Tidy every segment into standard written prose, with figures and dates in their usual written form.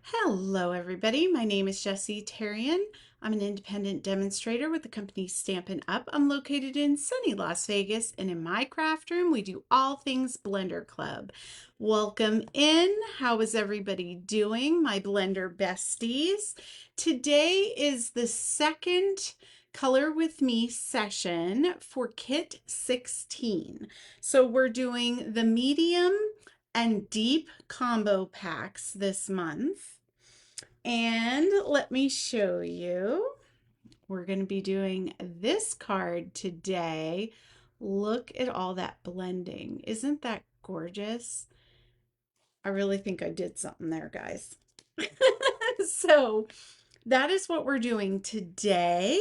Hello, everybody. My name is Jessie Terrian. I'm an independent demonstrator with the company Stampin' Up. I'm located in sunny Las Vegas, and in my craft room, we do all things Blender Club. Welcome in. How is everybody doing, my Blender besties? Today is the second Color With Me session for Kit 16. So we're doing the medium and deep combo packs this month. And let me show you. We're going to be doing this card today. Look at all that blending. Isn't that gorgeous? I really think I did something there, guys. So that is what we're doing today.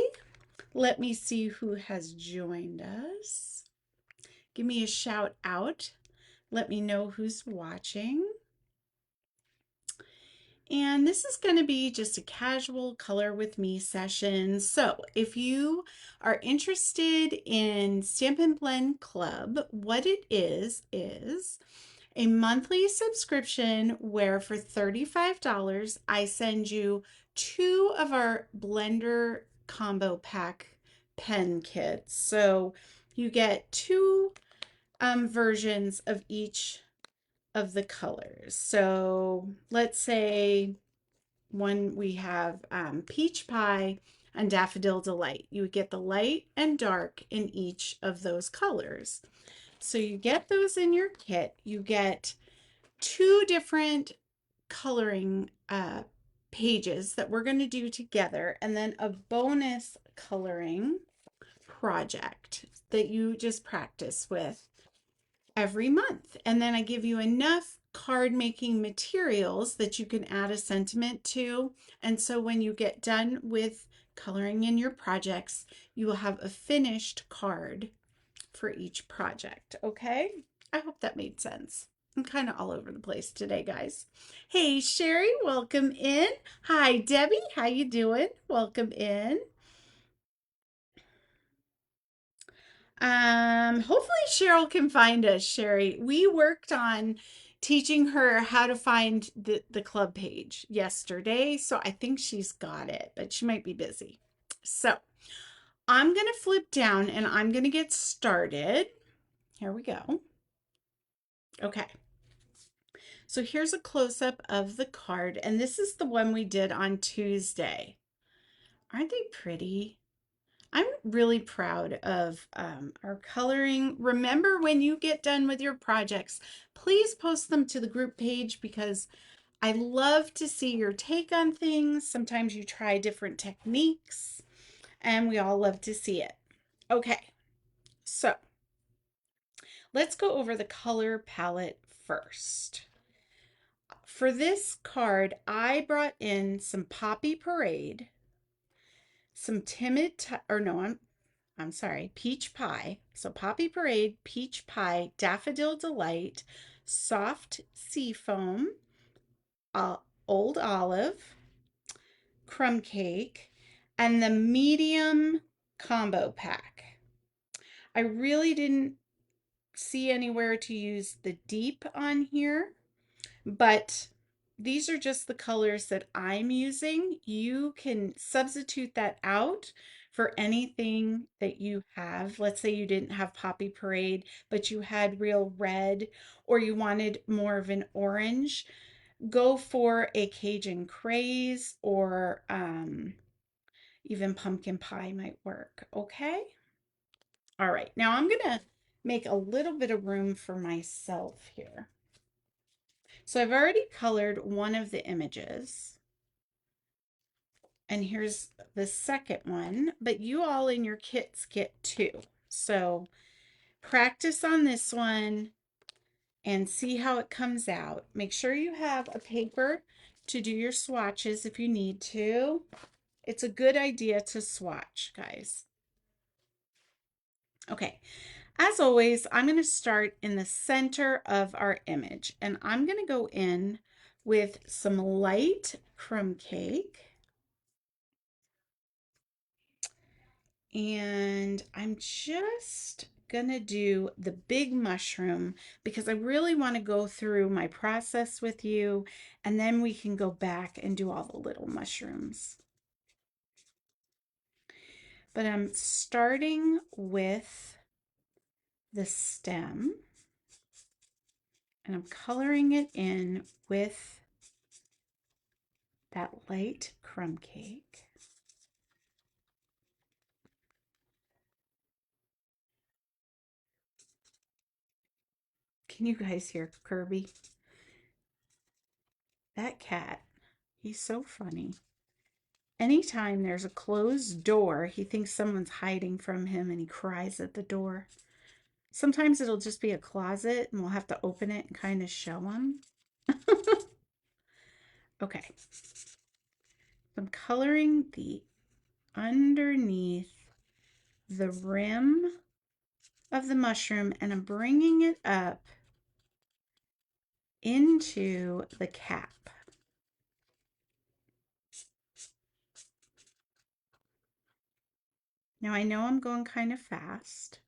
Let me see who has joined us. Give me a shout out. Let me know who's watching. And this is going to be just a casual Color With Me session. So if you are interested in Stampin' Blend Club, what it is a monthly subscription where for $35, I send you 2 of our Blender combo pack pen kits. So you get 2 versions of each of the colors. So let's say one we have Peach Pie and Daffodil Delight. You would get the light and dark in each of those colors. So you get those in your kit. You get 2 different coloring pages that we're going to do together, and then a bonus coloring project that you just practice with every month. And then I give you enough card making materials that you can add a sentiment to. And so when you get done with coloring in your projects, you will have a finished card for each project. Okay? I hope that made sense. I'm kind of all over the place today, guys. Hey, Sherry, welcome in. Hi, Debbie. How you doing? Welcome in. Hopefully Cheryl can find us, Sherry. We worked on teaching her how to find the club page yesterday, so I think she's got it, but she might be busy. So I'm going to flip down and I'm going to get started. Here we go. Okay. So here's a close-up of the card, and this is the one we did on Tuesday. Aren't they pretty? I'm really proud of our coloring. Remember, when you get done with your projects, please post them to the group page because I love to see your take on things. Sometimes you try different techniques, and we all love to see it. Okay, so let's go over the color palette first. For this card, I brought in some Poppy Parade, some I'm sorry, Peach Pie. So Poppy Parade, Peach Pie, Daffodil Delight, Soft Seafoam, Old Olive, Crumb Cake, and the medium combo pack. I really didn't see anywhere to use the deep on here, but these are just the colors that I'm using. You can substitute that out for anything that you have. Let's say you didn't have Poppy Parade, but you had real red, or you wanted more of an orange. Go for a Cajun Craze, or even pumpkin pie might work. Okay. All right. Now I'm going to make a little bit of room for myself here. So I've already colored one of the images. And here's the second one, but you all in your kits get 2. So practice on this one and see how it comes out. Make sure you have a paper to do your swatches if you need to. It's a good idea to swatch, guys. Okay, as always, I'm going to start in the center of our image, and I'm going to go in with some light crumb cake. And I'm just gonna do the big mushroom because I really want to go through my process with you, and then we can go back and do all the little mushrooms. But I'm starting with the stem, and I'm coloring it in with that light crumb cake. Can you guys hear Kirby? That cat, he's so funny. Anytime there's a closed door, he thinks someone's hiding from him and he cries at the door. Sometimes it'll just be a closet and we'll have to open it and kind of show him. Okay. I'm coloring the underneath the rim of the mushroom and I'm bringing it up into the cap. Now I know I'm going kind of fast.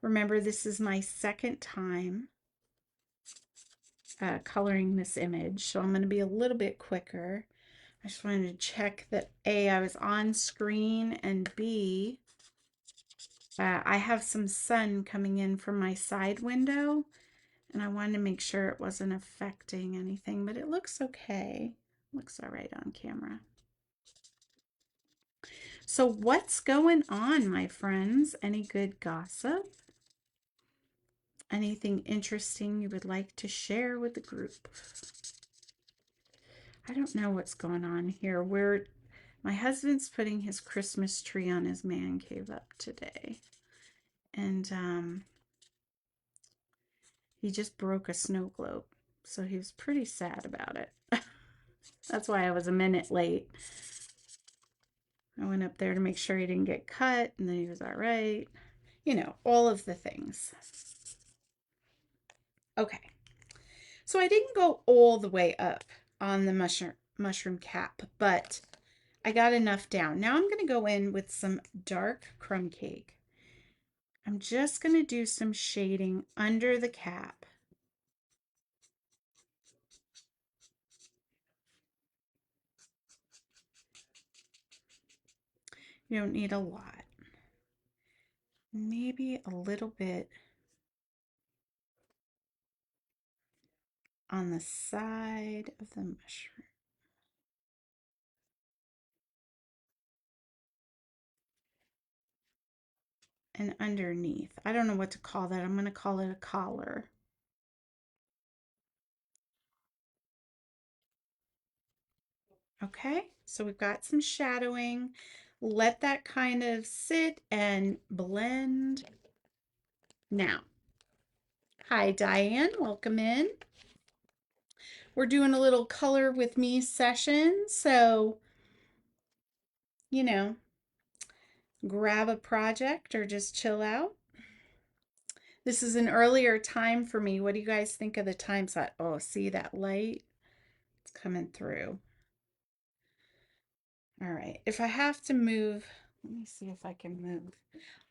Remember, this is my second time coloring this image, so I'm going to be a little bit quicker. I just wanted to check that A, I was on screen, and B, I have some sun coming in from my side window, and I wanted to make sure it wasn't affecting anything, but it looks okay. Looks all right on camera. So what's going on, my friends? Any good gossip? Anything interesting you would like to share with the group? I don't know what's going on here. My husband's putting his Christmas tree on his man cave up today. And he just broke a snow globe. So he was pretty sad about it. That's why I was a minute late. I went up there to make sure he didn't get cut, and then he was all right. You know, all of the things. Okay. So I didn't go all the way up on the mushroom cap, but I got enough down. Now I'm going to go in with some dark crumb cake. I'm just going to do some shading under the cap. You don't need a lot. Maybe a little bit on the side of the mushroom. And underneath. I don't know what to call that. I'm going to call it a collar. Okay, so we've got some shadowing. Let that kind of sit and blend. Now, hi Diane, welcome in. We're doing a little color with me session, so, you know, grab a project or just chill out. This is an earlier time for me. What do you guys think of the time slot? Oh, see that light? It's coming through. All right, if I have to move, let me see if I can move.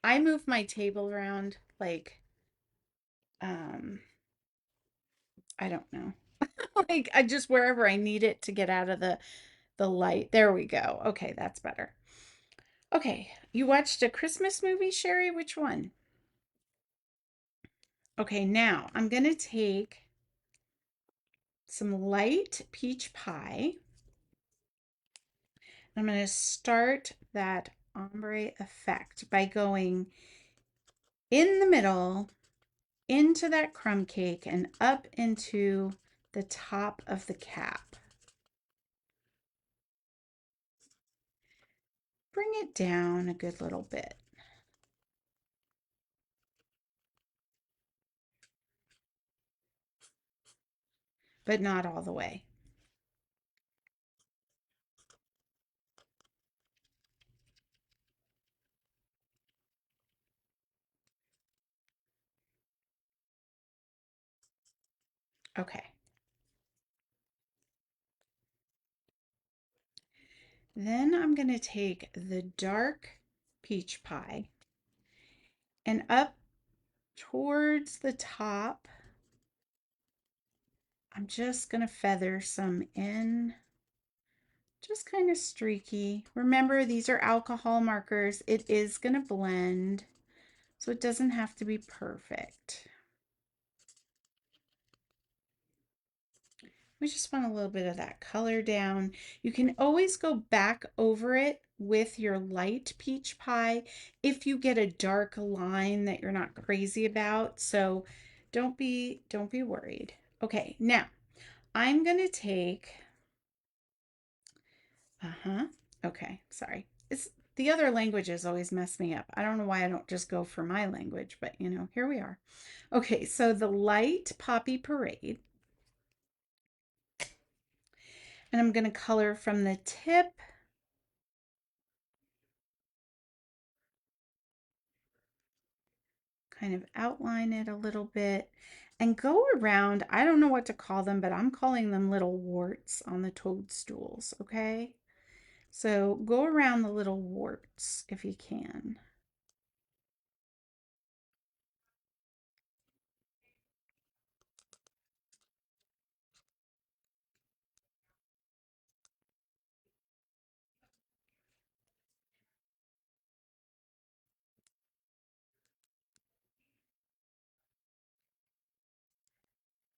I move my table around like, I don't know. Like I just wherever I need it to get out of the light. There we go. Okay, that's better. Okay, you watched a Christmas movie, Sherry? Which one? Okay, now I'm going to take some light peach pie. I'm going to start that ombre effect by going in the middle into that crumb cake and up into the top of the cap. Bring it down a good little bit. But not all the way. Okay. Then I'm going to take the dark peach pie and up towards the top. I'm just going to feather some in, just kind of streaky. Remember, these are alcohol markers. It is going to blend, so it doesn't have to be perfect. We just want a little bit of that color down. You can always go back over it with your light peach pie if you get a dark line that you're not crazy about. So don't be worried. Okay, now I'm gonna take, okay, sorry. It's the other languages always mess me up. I don't know why I don't just go for my language, but here we are. Okay, so the light poppy parade, and I'm gonna color from the tip, kind of outline it a little bit and go around. I don't know what to call them, but I'm calling them little warts on the toadstools, okay? So go around the little warts if you can.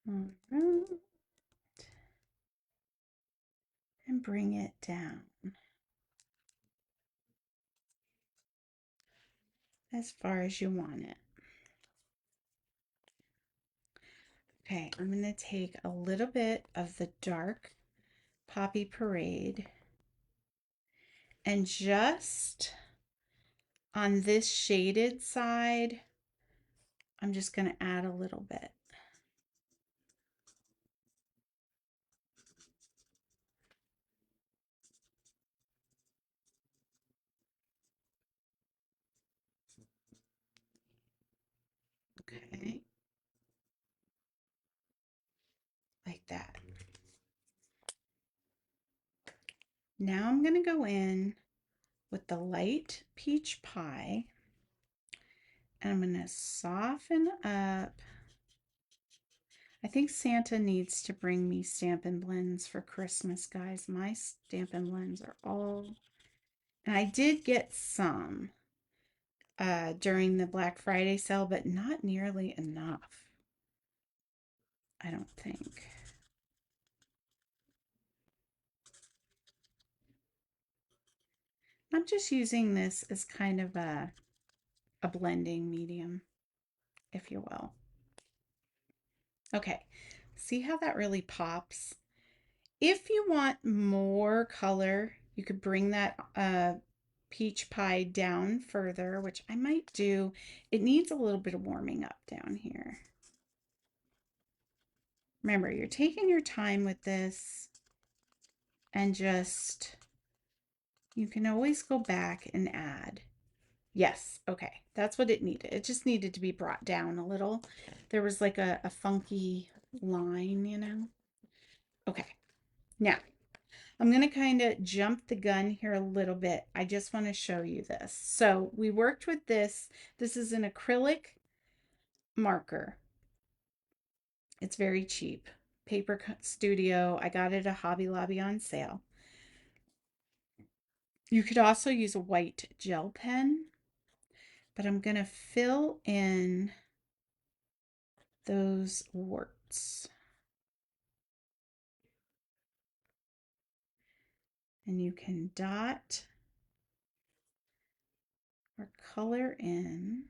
All right. And bring it down as far as you want it. Okay, I'm going to take a little bit of the dark poppy parade and just on this shaded side, I'm just going to add a little bit. Okay, like that. Now I'm going to go in with the light peach pie and I'm going to soften up. I think Santa needs to bring me Stampin' Blends for Christmas, guys. My Stampin' Blends are all, and I did get some during the Black Friday sale, but not nearly enough, I don't think. I'm just using this as kind of a blending medium, if you will. Okay, see how that really pops? If you want more color, you could bring that peach pie down further, which I might do. It needs a little bit of warming up down here. Remember, you're taking your time with this and just, you can always go back and add. Yes, okay, that's what it needed. It just needed to be brought down a little. There was like a funky line. Okay, now I'm going to kind of jump the gun here a little bit. I just want to show you this. So we worked with this. This is an acrylic marker. It's very cheap. Paper Studio. I got it at Hobby Lobby on sale. You could also use a white gel pen, but I'm going to fill in those warts. And you can dot or color in.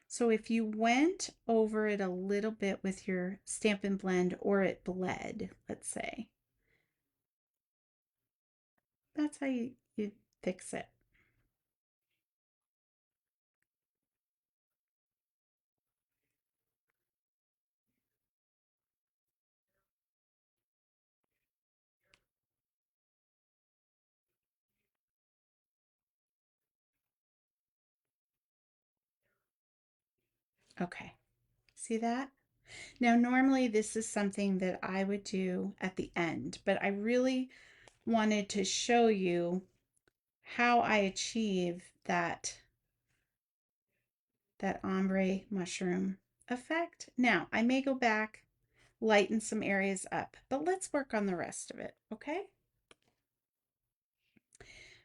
So if you went over it a little bit with your Stampin' Blend or it bled, let's say, that's how you fix it. Okay, see that? Now, normally this is something that I would do at the end, but I really wanted to show you how I achieve that that ombre mushroom effect. Now, I may go back, lighten some areas up, but let's work on the rest of it, okay?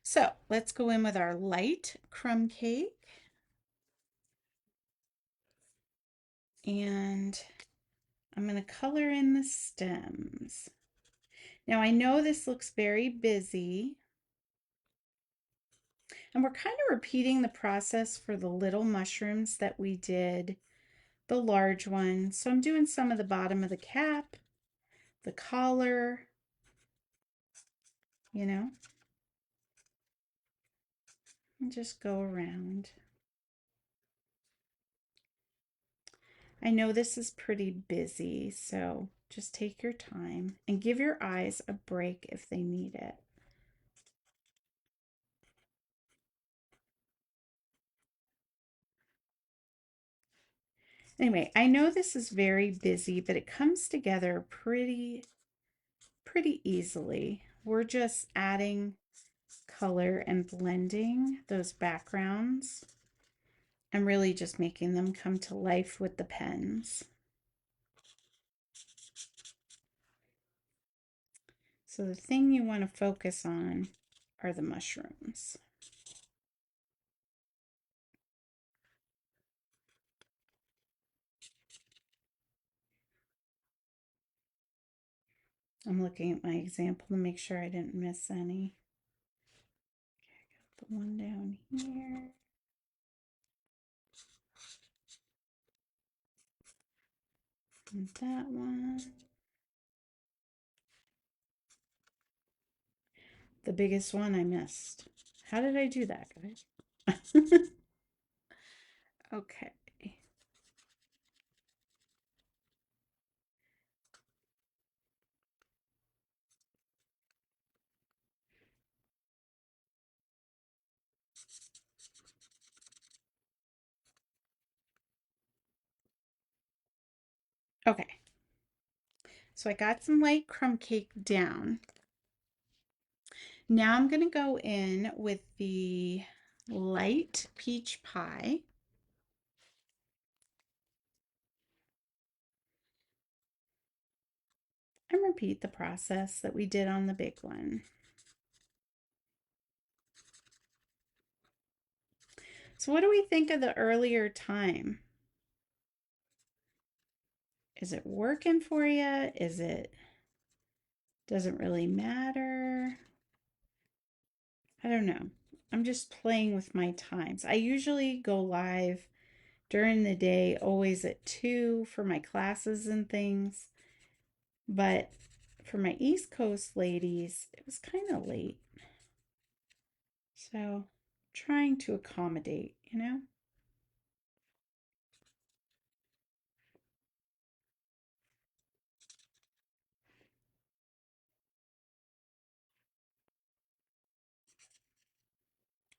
So let's go in with our light crumb cake. And I'm going to color in the stems. Now I know this looks very busy, and we're kind of repeating the process for the little mushrooms that we did the large one. So I'm doing some of the bottom of the cap, the collar, you know, and just go around. I know this is pretty busy, so just take your time and give your eyes a break if they need it. Anyway, I know this is very busy, but it comes together pretty easily. We're just adding color and blending those backgrounds and really just making them come to life with the pens. So the thing you want to focus on are the mushrooms. I'm looking at my example to make sure I didn't miss any. Okay, I got the one down here. And that one. The biggest one I missed. How did I do that, guys? Okay. Okay. So I got some light crumb cake down. Now I'm going to go in with the light peach pie. And repeat the process that we did on the big one. So what do we think of the earlier time? Is it working for you? Doesn't really matter? I don't know. I'm just playing with my times. I usually go live during the day, always at 2 for my classes and things. But for my East Coast ladies, it was kind of late. So trying to accommodate, you know?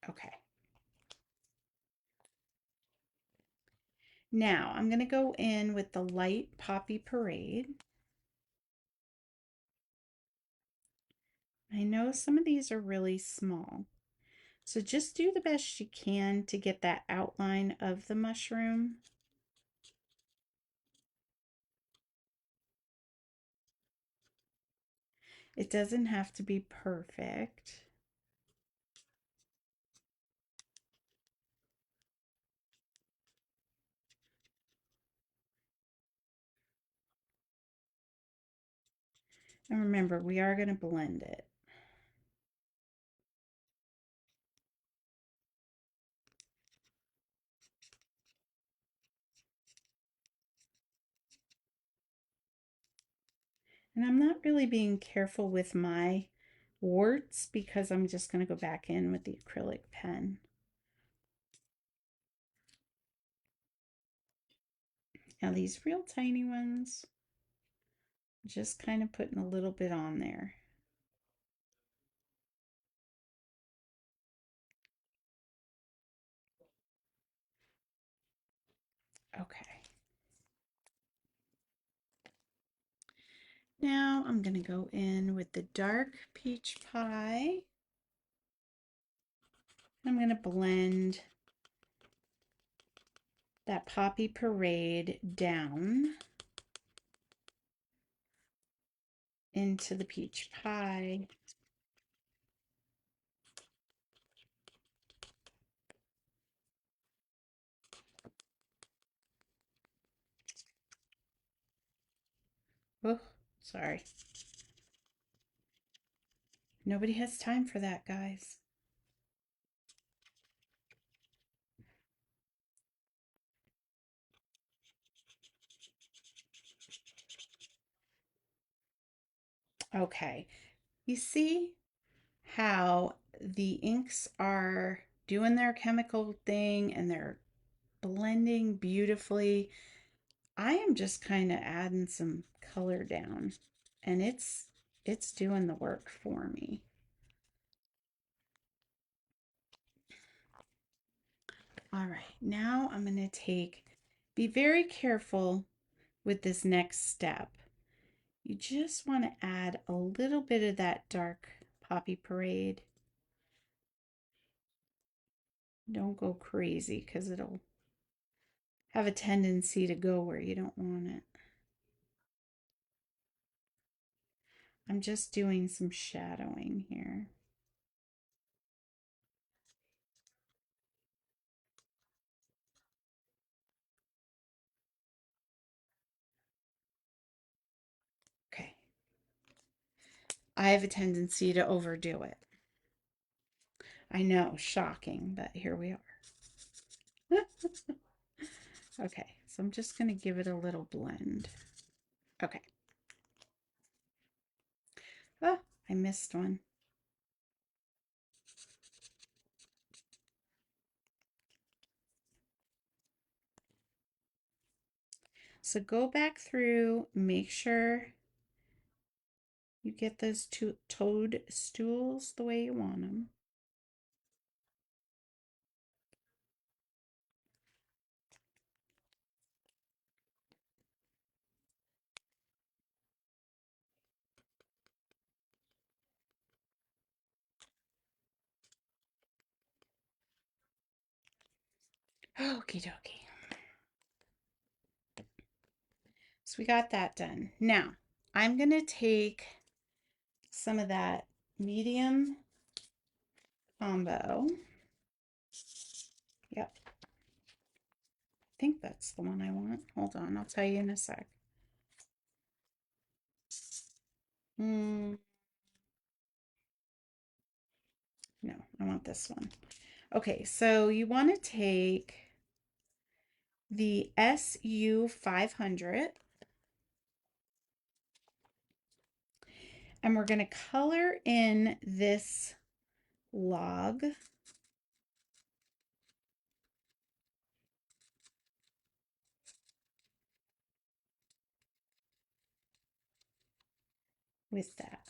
Okay. Now I'm going to go in with the light Poppy Parade. I know some of these are really small, so just do the best you can to get that outline of the mushroom. It doesn't have to be perfect. And remember, we are going to blend it. And I'm not really being careful with my warts because I'm just going to go back in with the acrylic pen. Now these real tiny ones, just kind of putting a little bit on there. Okay. Now I'm going to go in with the dark peach pie. I'm going to blend that Poppy Parade down into the peach pie. Oh, sorry. Nobody has time for that, guys. Okay, you see how the inks are doing their chemical thing and they're blending beautifully. I am just kind of adding some color down and it's doing the work for me. All right, now I'm going to be very careful with this next step. You just want to add a little bit of that dark Poppy Parade. Don't go crazy because it'll have a tendency to go where you don't want it. I'm just doing some shadowing here. Okay. I have a tendency to overdo it. I know, shocking, but here we are. Okay, so I'm just going to give it a little blend. Okay. Oh, I missed one. So go back through, make sure you get those two toadstools the way you want them. Okie dokie. So we got that done. Now, I'm going to take some of that medium combo. Yep. I think that's the one I want. Hold on, I'll tell you in a sec. No, I want this one. Okay, so you want to take the SU 500 and we're going to color in this log with that.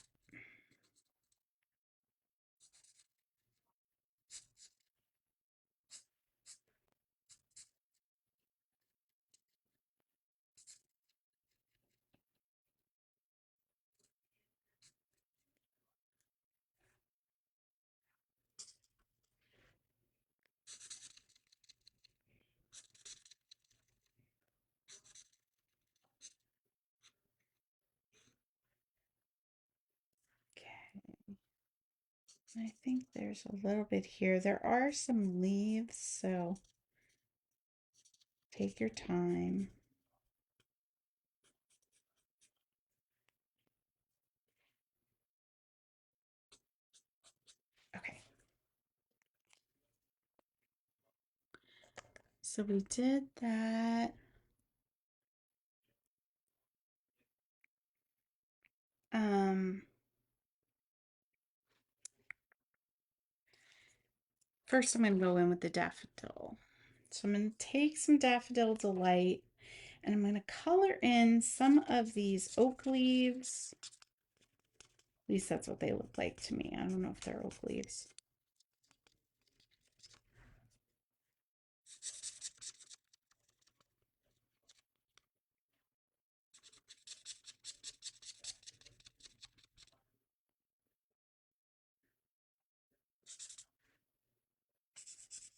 Okay. I think there's a little bit here. There are some leaves, so take your time. Okay. So we did that. First I'm going to go in with the daffodil. So I'm going to take some Daffodil Delight and I'm going to color in some of these oak leaves. At least that's what they look like to me. I don't know if they're oak leaves.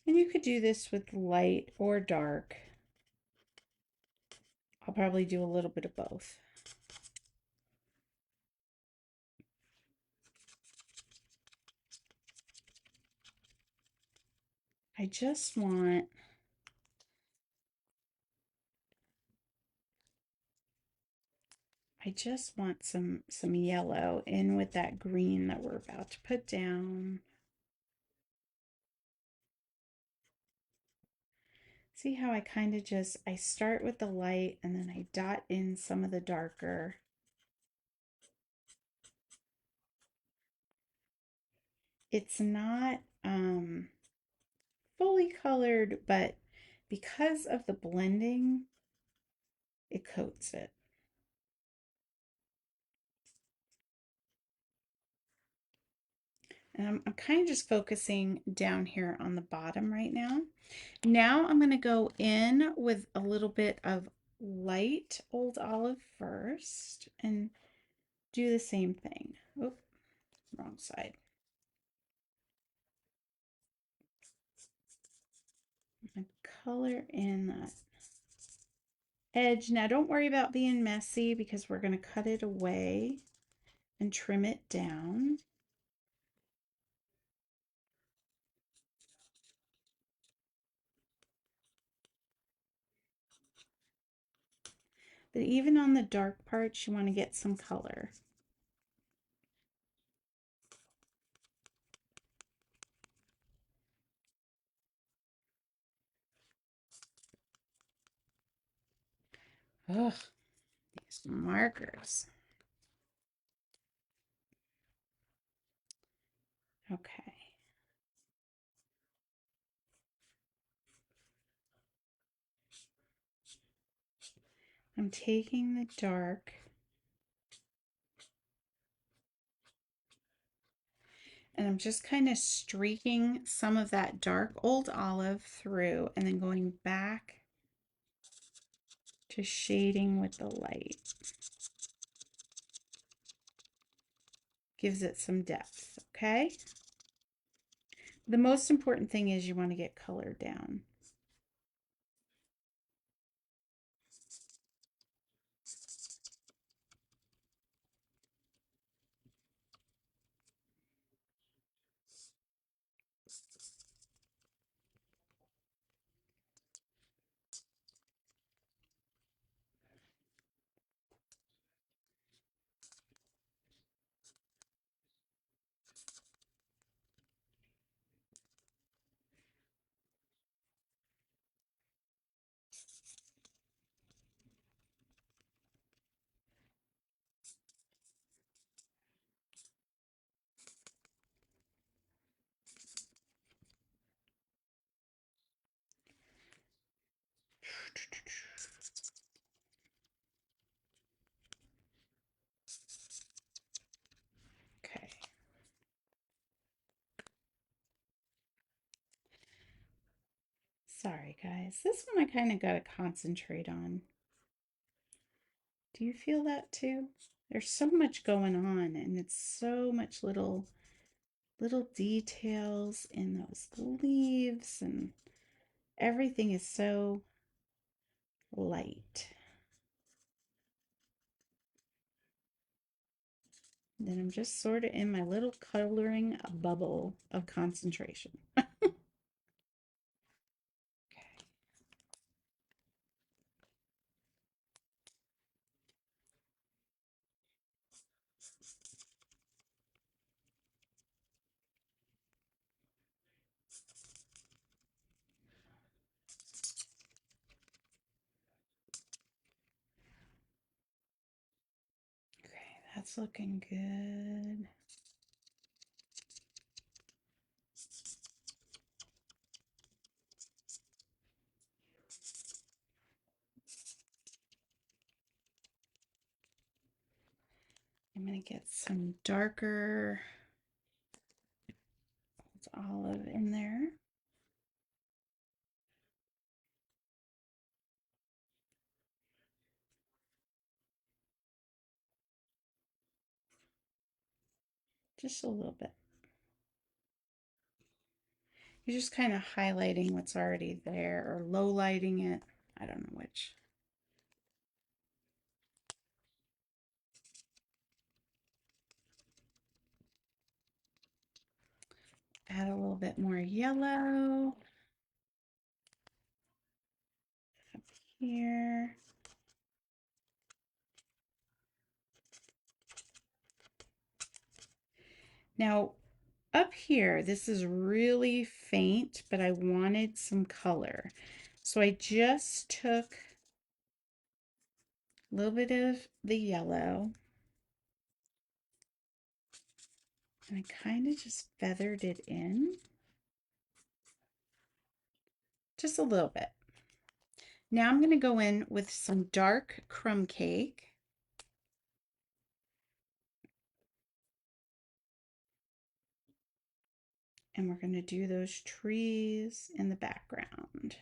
And you could do this with light or dark. I'll probably do a little bit of both. I just want some yellow in with that green that we're about to put down. See how I kind of I start with the light and then I dot in some of the darker. It's not fully colored, but because of the blending, it coats it. And I'm kind of just focusing down here on the bottom right now. Now I'm going to go in with a little bit of light Old Olive first and do the same thing. Oop, wrong side. And color in that edge. Now don't worry about being messy because we're going to cut it away and trim it down. But even on the dark parts, you want to get some color. Ugh, these markers. Okay. I'm taking the dark and I'm just kind of streaking some of that dark Old Olive through and then going back to shading with the light. Gives it some depth, okay? The most important thing is you want to get color down. Okay. Sorry, guys. This one I kind of got to concentrate on. Do you feel that too? There's so much going on and it's so much little details in those leaves and everything is so light. And then I'm just sort of in my little coloring bubble of concentration. Okay. Okay, that's looking good. I'm going to get some darker olive in there. Just a little bit. You're just kind of highlighting what's already there or low lighting it. I don't know which. bit more yellow up here. Now, up here, this is really faint, but I wanted some color. So I just took a little bit of the yellow and I kind of just feathered it in just a little bit. Now I'm going to go in with some dark crumb cake. And we're going to do those trees in the background.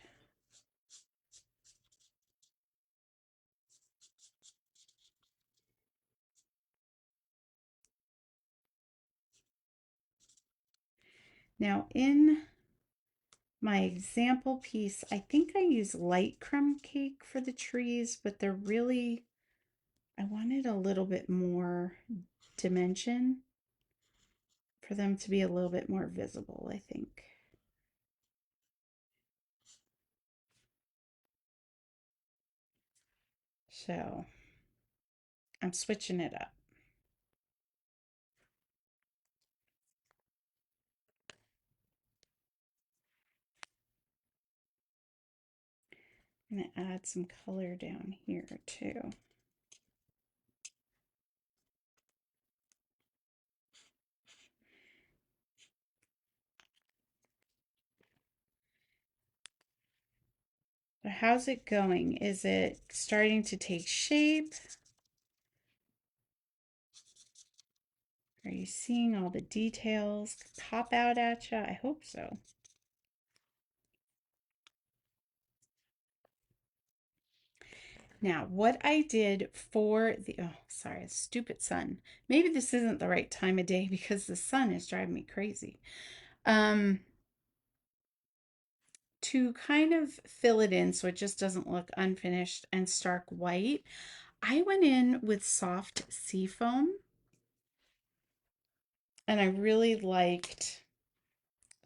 Now in my example piece, I think I use light crumb cake for the trees, but they're really, I wanted a little bit more dimension for them to be a little bit more visible, I think. So I'm switching it up. I'm going to add some color down here too. So how's it going? Is it starting to take shape? Are you seeing all the details pop out at you? I hope so. Now, what I did for the, oh, sorry, stupid sun. Maybe this isn't the right time of day because the sun is driving me crazy. To kind of fill it in so it just doesn't look unfinished and stark white, I went in with soft sea foam and I really liked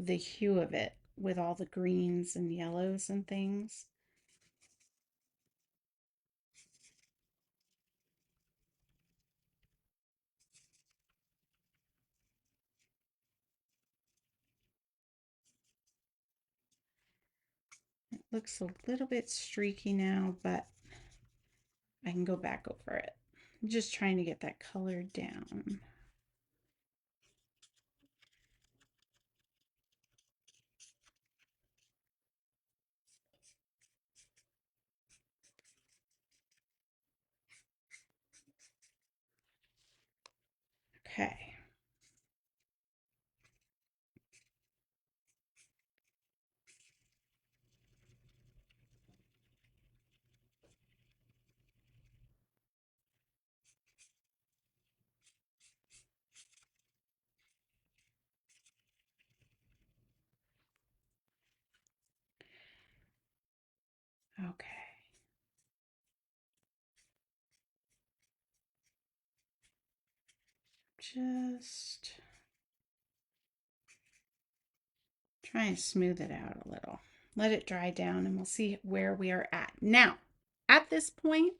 the hue of it with all the greens and yellows and things. It looks a little bit streaky now, but I can go back over it. I'm just trying to get that color down. Okay. Okay. Just try and smooth it out a little. Let it dry down and we'll see where we are at. Now, at this point,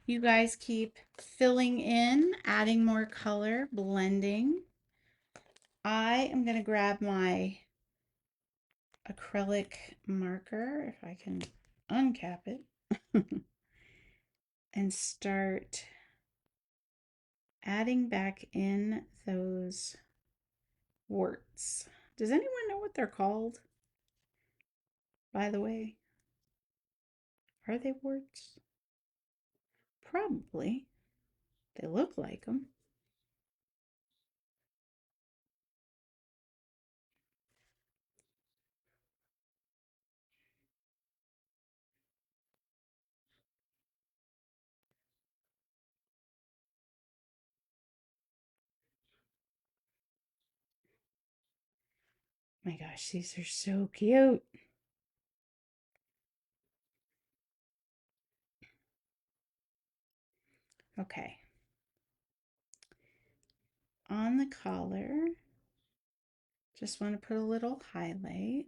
you guys keep filling in, adding more color, blending. I am going to grab my acrylic marker, if I can uncap it, and start adding back in those warts. Does anyone know what they're called, by the way? Are they warts? Probably. They look like them. My gosh, these are so cute. Okay. On the collar, Just want to put a little highlight,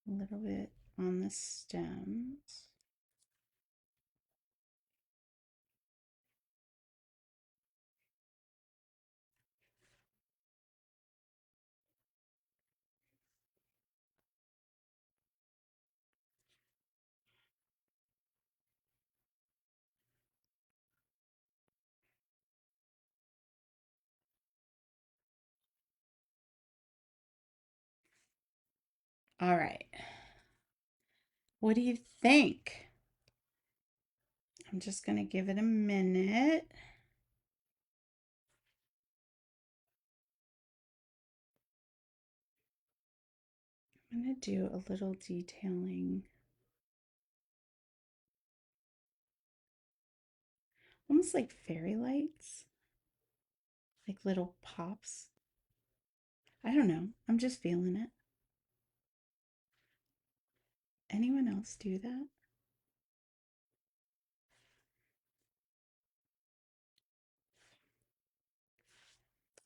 a little bit on the stems. All right. What do you think? I'm just going to give it a minute. I'm going to do a little detailing. Almost like fairy lights, like little pops. I don't know. I'm just feeling it. Anyone else do that?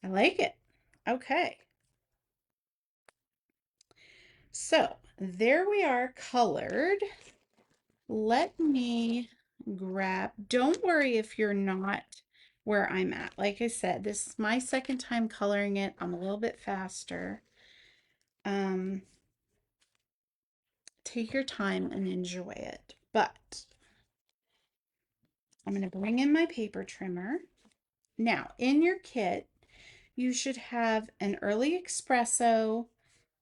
I like it. Okay. So there we are colored. Let me grab, don't worry if you're not where I'm at. Like I said, this is my second time coloring it. I'm a little bit faster. Um, take your time and enjoy it. But I'm going to bring in my paper trimmer. Now, in your kit, you should have an Early Espresso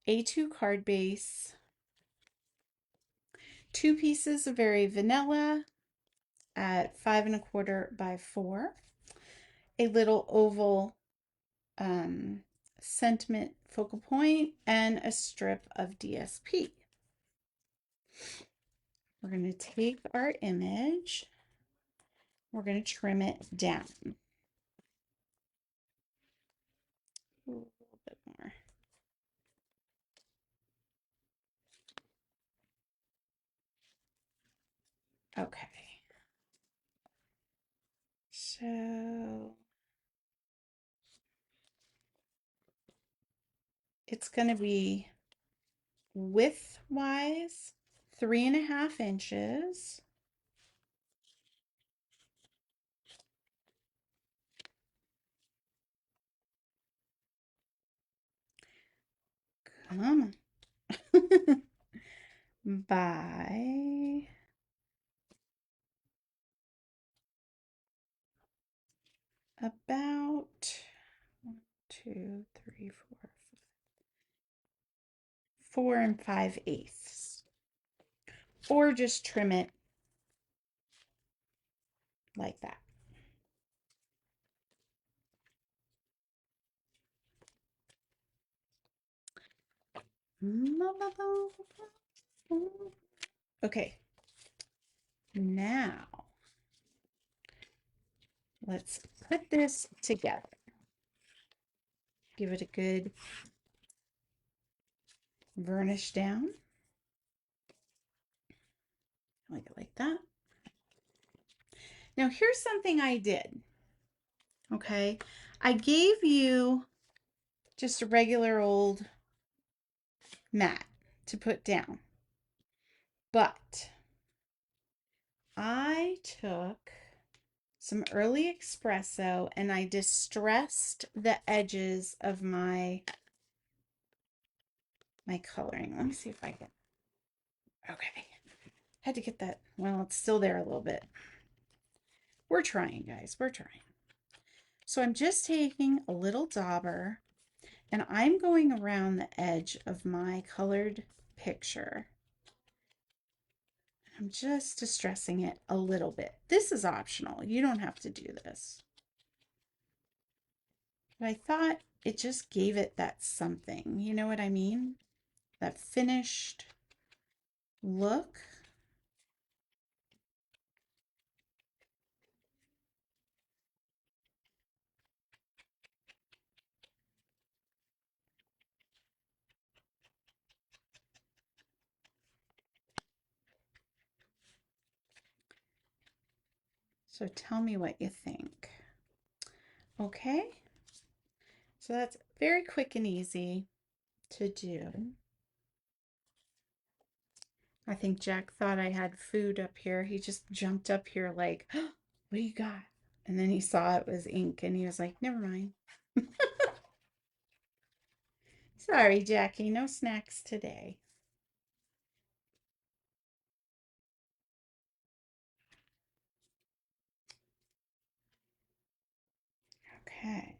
A2 card base, 2 pieces of Very Vanilla at 5¼ by 4, a little oval sentiment focal point, and a strip of DSP. We're going to take our image, we're going to trim it down. A little bit more. Okay. So it's going to be width-wise 3½ inches. Come on. By about 1, 2, 3, 4, 4 5/8, or just trim it like that. Okay, now let's put this together. Give it a good varnish down. Like it like that. Now here's something I did. Okay, I gave you just a regular old mat to put down, but I took some Early Espresso and I distressed the edges of my coloring. Let me see if I can. Okay. Had to get that. Well, it's still there a little bit. We're trying, guys. We're trying. So I'm just taking a little dauber and I'm going around the edge of my colored picture. I'm just distressing it a little bit. This is optional. You don't have to do this. But I thought it just gave it that something. You know what I mean? That finished look. So tell me what you think. Okay. So that's very quick and easy to do. I think Jack thought I had food up here. He just jumped up here like, "Oh, what do you got?" And then he saw it was ink and he was like, never mind. Sorry, Jackie, no snacks today. Okay,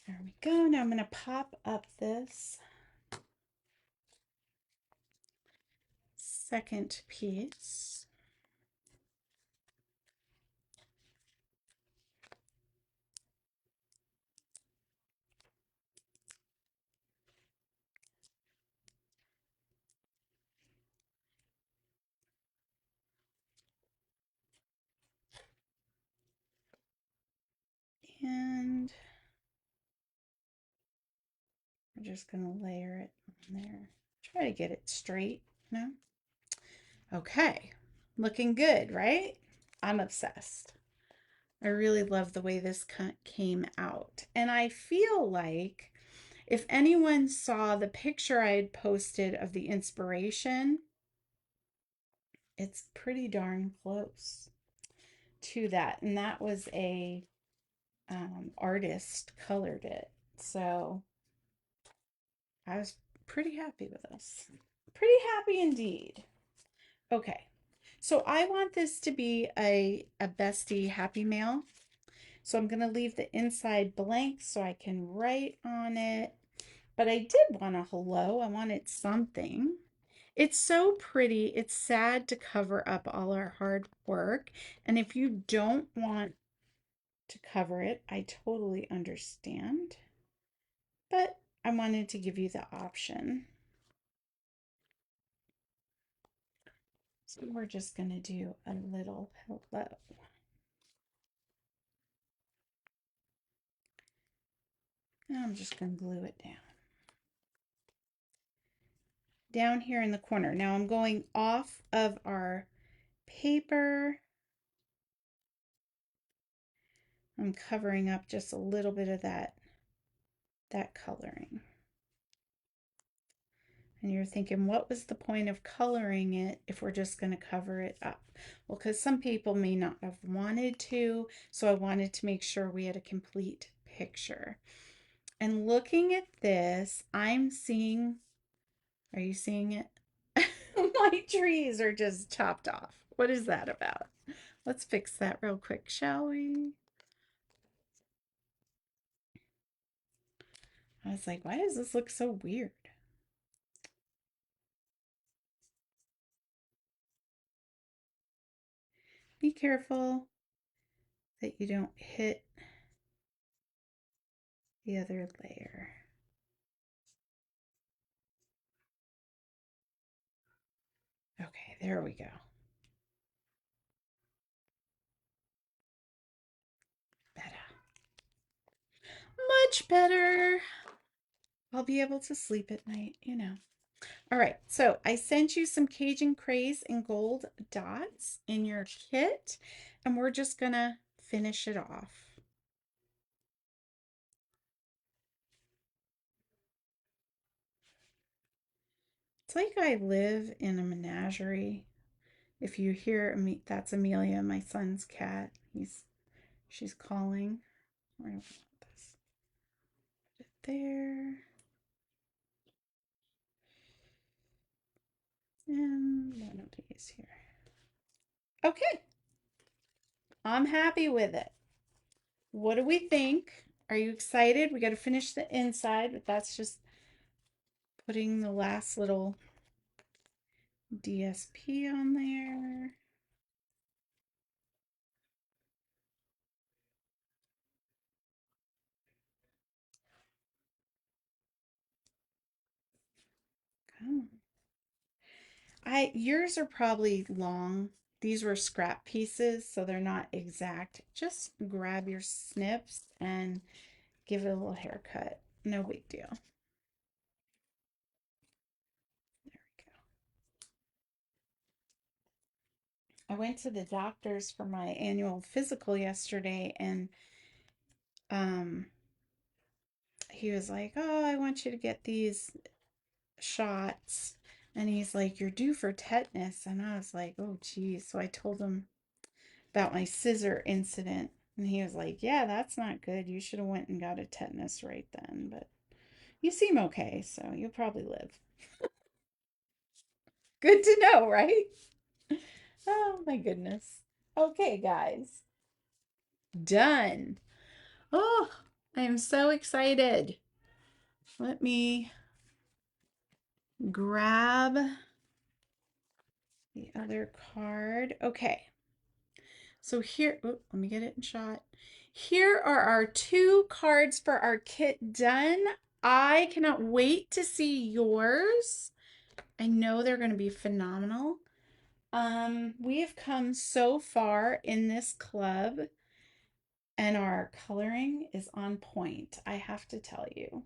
there we go. Now I'm going to pop up this second piece. And we're just going to layer it on there. Try to get it straight. No? Okay. Looking good, right? I'm obsessed. I really love the way this came out. And I feel like if anyone saw the picture I had posted of the inspiration, it's pretty darn close to that. And that was a artist colored it. So I was pretty happy with this. Pretty happy indeed. Okay. So I want this to be a bestie happy mail. So I'm going to leave the inside blank so I can write on it. But I did want a hello. I wanted something. It's so pretty. It's sad to cover up all our hard work. And if you don't want to cover it, I totally understand. But I wanted to give you the option. So we're just going to do a little hello. And I'm just going to glue it down. Down here in the corner. Now I'm going off of our paper. I'm covering up just a little bit of that coloring. And you're thinking, what was the point of coloring it if we're just going to cover it up? Well, because some people may not have wanted to, so I wanted to make sure we had a complete picture. And looking at this, I'm seeing, are you seeing it? My trees are just chopped off. What is that about? Let's fix that real quick, shall we? I was like, why does this look so weird? Be careful that you don't hit the other layer. Okay, there we go. Better. Much better. I'll be able to sleep at night, you know. All right, so I sent you some Cajun Craze and gold dots in your kit, and we're just gonna finish it off. It's like I live in a menagerie. If you hear me, that's Amelia, my son's cat. She's calling. Where do I want this? Put it there. And one of these here. Okay, I'm happy with it. What do we think? Are you excited? We got to finish the inside, but that's just putting the last little DSP on there. Come on. Yours are probably long. These were scrap pieces, so they're not exact. Just grab your snips and give it a little haircut. No big deal. There we go. I went to the doctor's for my annual physical yesterday, and um he was like, "Oh, I want you to get these shots." And he's like, "You're due for tetanus." And I was like, "Oh, geez." So I told him about my scissor incident. And he was like, "Yeah, that's not good. You should have went and got a tetanus right then. But you seem okay, so you'll probably live." Good to know, right? Oh my goodness. Okay, guys. Done. Oh, I am so excited. Let me grab the other card. Okay. So here, oh, let me get it in shot. Here are our two cards for our kit done. I cannot wait to see yours. I know they're going to be phenomenal. We have come so far in this club, and our coloring is on point, I have to tell you.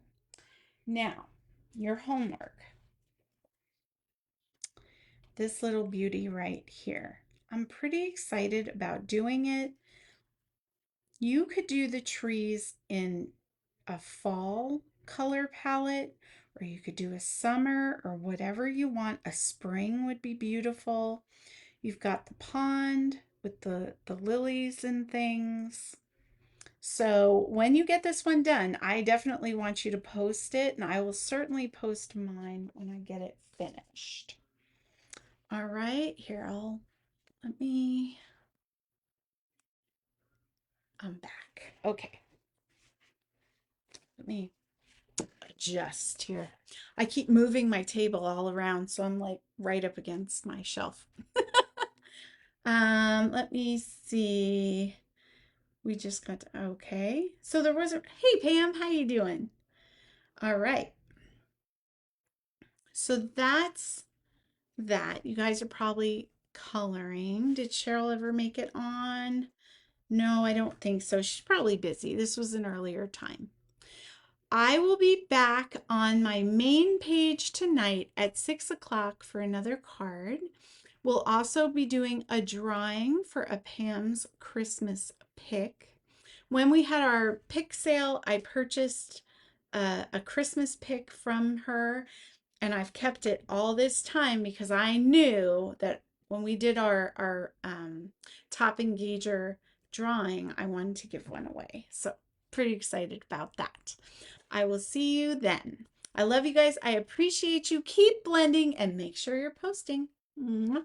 Now, your homework. This little beauty right here. I'm pretty excited about doing it. You could do the trees in a fall color palette, or you could do a summer or whatever you want. A spring would be beautiful. You've got the pond with the lilies and things. So when you get this one done, I definitely want you to post it, and I will certainly post mine when I get it finished. All right, here, let me, I'm back. Okay, let me adjust here. I keep moving my table all around, so I'm like right up against my shelf. Let me see. We just got to, okay. So there was a, hey Pam, how you doing? All right. So that's that. You guys are probably coloring. Did Cheryl ever make it on? No, I don't think so. She's probably busy. This was an earlier time. I will be back on my main page tonight at 6 o'clock for another card. We'll also be doing a drawing for a Pam's Christmas pick. When we had our pick sale, I purchased a Christmas pick from her, and I've kept it all this time because I knew that when we did our top engager drawing, I wanted to give one away. So pretty excited about that. I will see you then. I love you guys. I appreciate you. Keep blending and make sure you're posting. Mwah.